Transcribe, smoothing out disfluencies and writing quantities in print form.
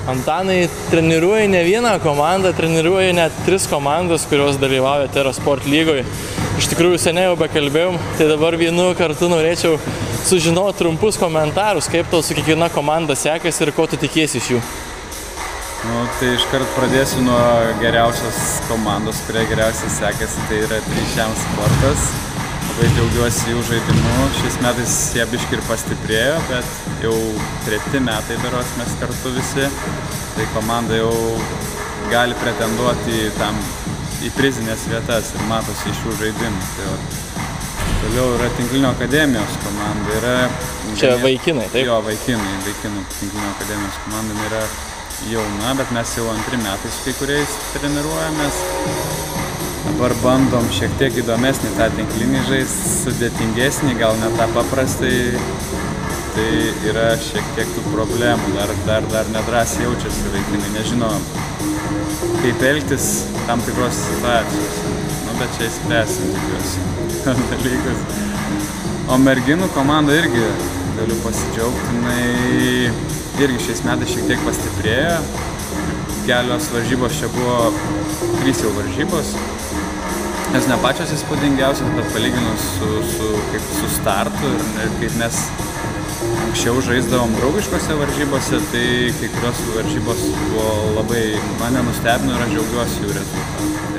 Antanai treniruoja ne vieną komandą, treniruoja net 3 komandas, kurios dalyvauja TerraSport lygoje. Iš tikrųjų seniai jau bekalbėjom, tai dabar vienu kartu norėčiau sužinoti trumpus komentarus, kaip tau su kiekviena komanda sekasi ir ko tu tikiesi iš jų. Tai iškart pradėsiu nuo geriausios komandos, kurie geriausiai sekasi, tai yra Tryšiam sportas. Labai džiaugiuosi jų žaidimu. Šiais metais jie biškį ir pastiprėjo, bet jau 3 metai berods mes kartu visi. Tai komanda jau gali pretenduoti į prizinės vietas ir matosi iš jų žaidimų. Toliau yra Tinklinio akademijos komanda. Čia vaikinai, taip? Jo, vaikinų Tinklinio akademijos komanda yra jauna, bet mes jau 2 metai su kai kuriais treniruojamės. Dabar bandom šiek tiek įdomesnį tą tinklinį žaist, sudėtingesnį, gal ne tą paprastai. Tai yra šiek tiek tų problemų, dar nedrąsiai jaučiasi vaikinai, nežino kaip elgtis tam tikros situacijos. Bet čia įspręsim tikiuosi dalykus. O merginų komanda irgi galiu pasidžiaugti, jinai irgi šiais metais šiek tiek pastiprėjo. Kelios varžybos čia buvo 3 jau varžybos. Nes ne pačios įspūdingiausios, bet palyginus su startu ir kaip mes anksčiau žaisdavom draugiškose varžybose, tai kai kurios varžybos buvo labai mane nustebino ir aš džiaugiuosi jų rezultatą.